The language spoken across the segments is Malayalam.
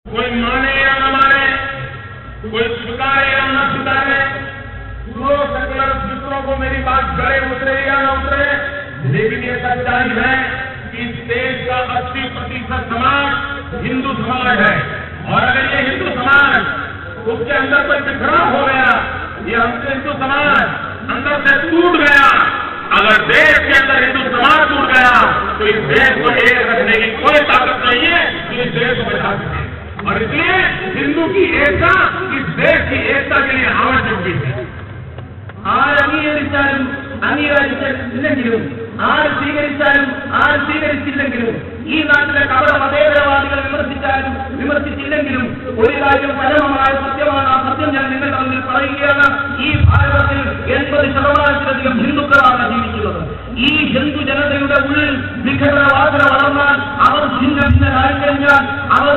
कोई माने या न माने, कोई स्वीकारे या न स्वीकारे, सुनो सकल मित्रों को मेरी बात गले उतरे या न उतरे, लेकिन ये सच्चाई है कि इस देश का 80% समाज हिंदू समाज है। और अगर ये हिंदू समाज उसके अंदर कोई बिखराव हो गया, ये हमसे हिंदू समाज अंदर से टूट गया, अगर देश के अंदर हिंदू समाज टूट गया तो इस देश को एक रखने की कोई ताकत नहीं है जो इस देश को बचा सके। और इसलिए हिंदू की एकता इस देश की एकता के लिए आवश्यक भी है। അംഗീകരിച്ചാലും അംഗീകരിച്ചില്ലെങ്കിലും ആര് സ്വീകരിച്ചാലും ആര് സ്വീകരിച്ചില്ലെങ്കിലും ഈ നാട്ടിലെ കപട മതേതരവാദികൾ വിമർശിച്ചാലും വിമർശിച്ചില്ലെങ്കിലും ഒരു കാര്യം പരമമായ സത്യമാണ്. ആ സത്യം ഞാൻ നിങ്ങളുടെ മുന്നിൽ പറയുകയാണ്. ഈ ഭാരതത്തിൽ 80% ഹിന്ദുക്കളാണ് ജീവിക്കുന്നത്. ഈ ഹിന്ദു ജനതയുടെ ഉള്ളിൽ വിഘടനവാദന വളർന്നാൽ, അവർ ഭിന്നഭിന്നരായി കഴിഞ്ഞാൽ, അവർ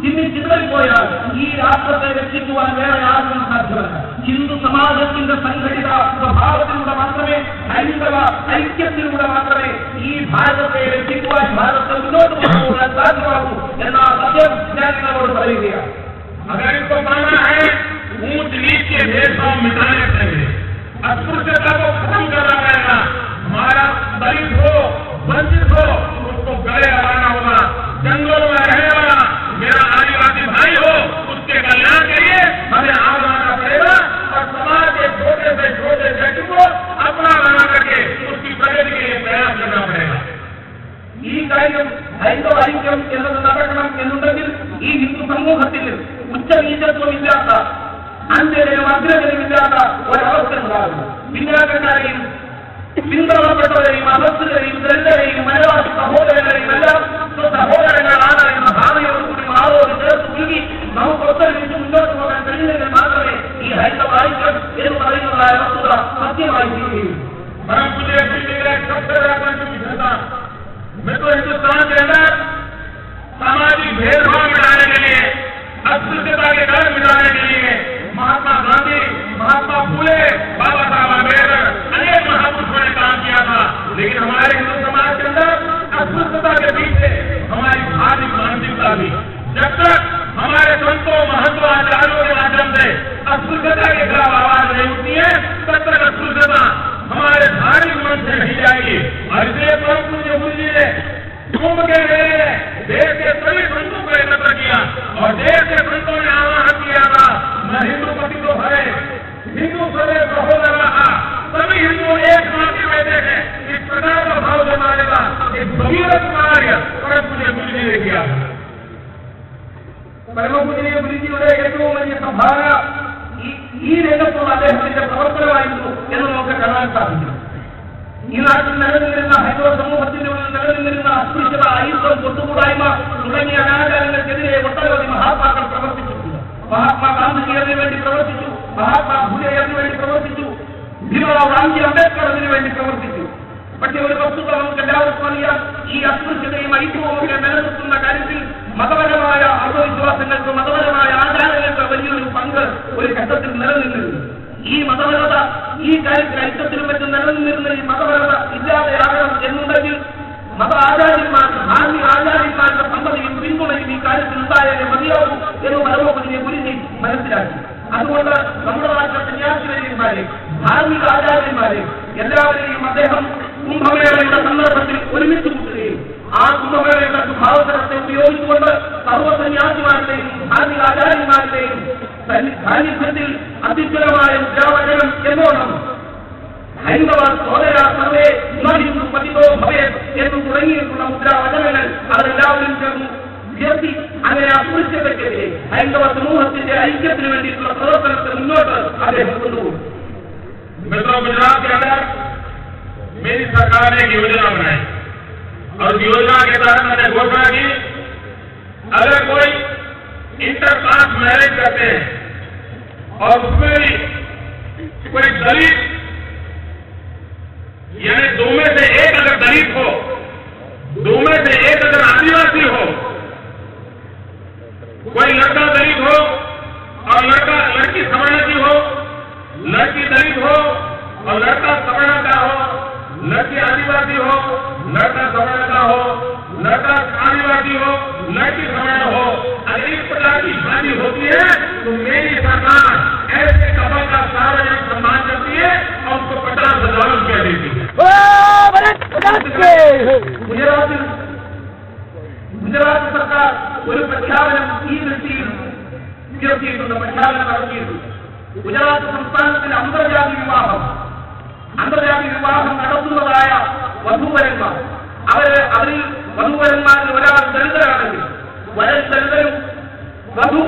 ചിന്നിച്ചിതറിപ്പോയാൽ ഈ രാഷ്ട്രത്തെ രക്ഷിക്കുവാൻ വേറെ ആർക്കും സാധ്യമല്ല. ഹിന്ദു സമാജത്തിന്റെ സംഘടിത സ്വഭാവത്തിലൂടെ മാത്രമേ, ഹൈന്ദവ ഐക്യത്തിലൂടെ മാത്രമേ ഈ ഭാരതത്തെ രക്ഷിക്കുവാൻ, ഭാരതത്തെ മുന്നോട്ട് കൊണ്ടുപോകാൻ സാധ്യമാകൂ എന്ന സത്യം ഞാൻ നിങ്ങളോട് പറയുകയാണ്. अगर इसको मानना है ऊंच नीच के भेदभाव मिटाने चाहिए, अस्पृश्यता को खत्म करना पड़ेगा। हमारा दलित हो, वंचित हो, उसको गले लगाना होगा। जंगलों में रहने वाला मेरा आदिवासी भाई हो, उसके कल्याण के लिए हमें आगे आना पड़ेगा और समाज के छोटे से छोटे व्यक्ति को अपना बना करके उसकी प्रगति के लिए प्रयास करना पड़ेगा। ഈ കാര്യം ഹൈന്ദവ ഐക്യം എന്നത് നടക്കണം എന്നുണ്ടെങ്കിൽ ഈ ഹിന്ദു സമൂഹത്തിൽ ഉച്ചനീചത്വമില്ലാത്ത, അന്ത്യതയും അഗ്രതയുമില്ലാത്ത ഒരവസ്ഥ ഉണ്ടാകും. പിന്നാക്കക്കാരെയും പിന്തള്ളപ്പെട്ടവരെയും അഭക്തരെയും ദരിദ്രരെയും മലയാളി സഹോദരങ്ങളെയും എല്ലാം സഹോദരങ്ങളാണ് എന്ന ഭാവനയോടുകൂടി മാറോട് ചേർത്ത് മുഴുകി നമുക്ക് ഒത്തൊരുമിച്ച് മുന്നോട്ട് പോകാൻ കഴിയുമെങ്കിൽ മാത്രമേ ഈ ഹൈന്ദവ ഐക്യം എന്ന് പറയുന്നതായ വസ്തുത സത്യമായി തീരുകയുള്ളൂ. मैं तो हिंदुस्तान के अंदर सामाजिक भेदभाव मिटाने के लिए, अस्पृश्यता के डर मिटाने के लिए महात्मा गांधी, महात्मा फूले, बाबा साहब अम्बेडकर, अनेक महापुरुषों ने काम किया था। लेकिन हमारे हिंदू समाज के अंदर अस्पृश्यता के पीछे हमारी धार्मिक मानसिकता भी, जब तक हमारे संतों, महंतों, आचार्यों के माध्यम से अस्पृश्यता के खिलाफ आवाज नहीं उठती है, तब तक अस्पृश्यता हमारे धार्मिक मन से नहीं जाएगी। और इसलिए परम पूज्य गुरु जी ने कुंभ के मेले देश के सभी संतों को एकत्र किया और देश के संतों ने आह्वान किया था, न हिंदू पति तो भरे, हिंदू सदे सहोदर रहा, सभी हिंदू एक माँ के बेटे हैं। इस प्रकार का भाव जमाने का एक भगीरथ कार्य परम पूज्य गुरु जी ने किया। പരമപൂജനീയ ഗുരുജിയുടെ ഏറ്റവും വലിയ സംഭാവന ഈ രംഗത്തുള്ള അദ്ദേഹത്തിന്റെ പ്രവർത്തനമായിരുന്നു എന്ന് നമുക്ക് കാണാൻ സാധിക്കും. ഈ നാട്ടിൽ നിലനിന്നിരുന്ന ഹൈന്ദവ സമൂഹത്തിന്റെ ഉള്ളിൽ നിലനിന്നിരുന്ന അസ്പൃശ്യത, അയിത്തം, കൊട്ടുകൂടായ്മ തുടങ്ങിയ അനാചാരങ്ങൾക്കെതിരെ ഒട്ടനവധി മഹാത്മാക്കൾ പ്രവർത്തിച്ചിട്ടുണ്ട്. മഹാത്മാ ഗാന്ധിജി അതിനുവേണ്ടി പ്രവർത്തിച്ചു, മഹാത്മാ ഫുലെ അതിനുവേണ്ടി പ്രവർത്തിച്ചു, ഭീമറാവ് റാംജി അംബേദ്കർ അതിനുവേണ്ടി പ്രവർത്തിച്ചു. പക്ഷേ ഒരു വസ്തുത നമുക്ക് എല്ലാവർക്കും അറിയാം, ഈ അസ്പൃശ്യതയും ഐക്യവും ഒക്കെ നിലനിർത്തുന്ന കാര്യത്തിൽ മതപരമായ അന്ധവിശ്വാസങ്ങൾക്ക്, മതപരമായ ആചാരങ്ങൾക്ക് വലിയൊരു പങ്ക് ഒരു ഘട്ടത്തിൽ നിലനിന്നിരുന്നു. ഈ മതപരത, ഈ കാര്യത്തിൽ ഐക്യത്തിനും മറ്റും നിലനിന്നിരുന്ന ഈ മതപരത ഇല്ലാതെയാകണം എന്നുണ്ടെങ്കിൽ മത ആചാര്യന്മാർക്ക്, ധാർമ്മിക ആചാര്യന്മാരുടെ സമ്മതിയും പിന്തുണയും ഈ കാര്യത്തിൽ ഉണ്ടായാലേ മതിയാവും എന്ന് പരമപൂജനീയ ഗുരുജി മനസ്സിലാക്കി. അതുകൊണ്ട് നമ്മുടെ നാട്ടിലെ സന്യാസിമാരെ, ധാർമ്മിക ആചാര്യന്മാരെ എല്ലാവരെയും അദ്ദേഹം കുംഭമേളയുടെ സന്ദർഭത്തിൽ ഒരുമിച്ച് കൂട്ടുകയും ആ കുംഭമേളയുടെ ഭാവതരത്തെ ഉപയോഗിച്ചുകൊണ്ട് സർവ്വസന്യാസിമാരുടെയും ധാർമ്മിക ആചാര്യന്മാരുടെയും സാന്നിധ്യത്തിൽ അത്യുജ്വലമായ മുദ്രാവാചകം എന്നോണം ഹൈന്ദവ സോദര സർവേ ഹിന്ദു പതിതോ ഭവേ എന്ന് തുടങ്ങിയിട്ടുള്ള മുദ്രാവചനങ്ങൾ അവരെല്ലാവരും ചേർന്ന് ഉയർത്തി അങ്ങനെ അസ്പൃശ്യതയ്ക്കെതിരെ ഹൈന്ദവ സമൂഹത്തിന്റെ ഐക്യത്തിന് വേണ്ടിയിട്ടുള്ള പ്രവർത്തനത്തെ മുന്നോട്ട് അദ്ദേഹം കൊണ്ടുപോകും. गुजरात के अंदर मेरी सरकार ने एक योजना बनाई और उस योजना के तहत मैंने घोषणा की, अगर कोई इंटर कास्ट मैरिज करते हैं और उसमें भी कोई दलित, यानी दो में से एक अगर दलित हो, दो में से एक अगर आदिवासी हो, कोई लड़का दलित हो और लड़की सवर्ण की हो, लड़की दलित हो और लड़का सवर्ण का हो, लड़की आदिवासी हो, लड़का सवर्ण का हो, लड़का आदिवासी हो, लड़की सवर्ण हो, अगर इस तो मेरी सरकार ऐसे कपल का सार्वजनिक सम्मान करती है और उसको 50,000 रुपया देती है। ഗുജറാത്ത് സർക്കാർ ഒരു പ്രഖ്യാപനം ഈ ദൃഷ്ടിയിൽ ഉയർത്തിയിട്ടുണ്ട്, പ്രഖ്യാപനം നടത്തിയിട്ടുണ്ട്. ഗുജറാത്ത് സംസ്ഥാനത്തിൽ അന്തർജാതി വിവാഹം നടത്തുന്നതായ വധൂവരന്മാർ, അവരിൽ വധൂവരന്മാരിൽ ഒരാൾ ദളിതരാണെങ്കിൽ വരൻ ദളിതരും വധു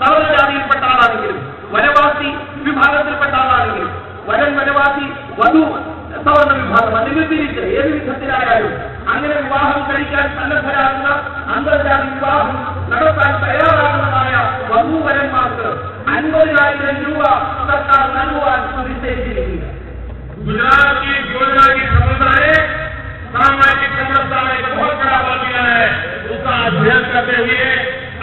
സവർണജാതിയിൽപ്പെട്ട ആളാണെങ്കിലും വനവാസി വിഭാഗത്തിൽപ്പെട്ട ആളാണെങ്കിലും വരൻ വനവാസി വധു സവർണ വിഭാഗം അതിൽ തിരിച്ച് ഏത് വിധത്തിലായാലും അങ്ങനെ വിവാഹം കഴിക്കാൻ സന്നദ്ധരാകുന്ന അന്തർജാതി വിവാഹം നടത്താൻ തയ്യാറാകുന്നതായ വധൂവരന്മാർക്ക് 50,000 രൂപ സർക്കാർ നൽകുവാൻ നിശ്ചയിച്ചിരിക്കുക. गुजरात की योजना की सफलता ने सामाजिक समरसता में एक बहुत बड़ा बल दिया है। उसका अध्ययन करते हुए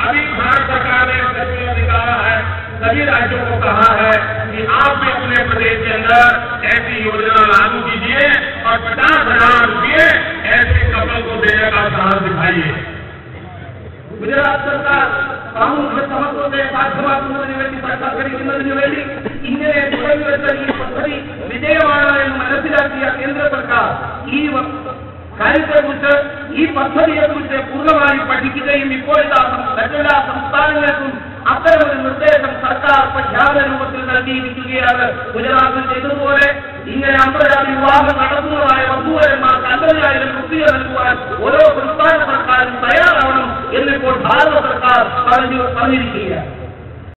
अभी भारत सरकार ने सर्कुलर निकाला है, सभी राज्यों को कहा है कि आप भी अपने प्रदेश के अंदर ऐसी योजना लागू कीजिए और 50,000 रुपये ऐसे कपल को देने का साहस दिखाइए। ഗുജറാത്ത് സർക്കാർ സാമൂഹ്യ സമത്വത്തെ സാധ്യമാക്കുന്നതിന് വേണ്ടി സാക്ഷാത്കരിക്കുന്നതിന് വേണ്ടി ഇങ്ങനെ തുടങ്ങിവെച്ച ഈ പദ്ധതി വിജയമാണ് എന്ന് മനസ്സിലാക്കിയ കേന്ദ്ര സർക്കാർ ഈ കാര്യത്തെക്കുറിച്ച്, ഈ പദ്ധതിയെക്കുറിച്ച് പൂർണ്ണമായി പഠിക്കുകയും ഇപ്പോഴത്തെ മറ്റെല്ലാ സംസ്ഥാനങ്ങൾക്കും അത്തരമൊരു നിർദ്ദേശം സർക്കാർ പ്രഖ്യാപന രൂപത്തിൽ നൽകിയിരിക്കുകയാണ്. ഗുജറാത്തിൽ ചെയ്തതുപോലെ ഇങ്ങനെ അന്തർജാതി വിവാഹം നടത്തുന്നതായ വധൂവരന്മാർക്ക് 50,000 രൂപ നൽകുവാൻ ഓരോ സംസ്ഥാന സർക്കാരും തയ്യാറാവണം എന്നിപ്പോൾ ഭാരത സർക്കാർ പറഞ്ഞിരിക്കുകയാണ്.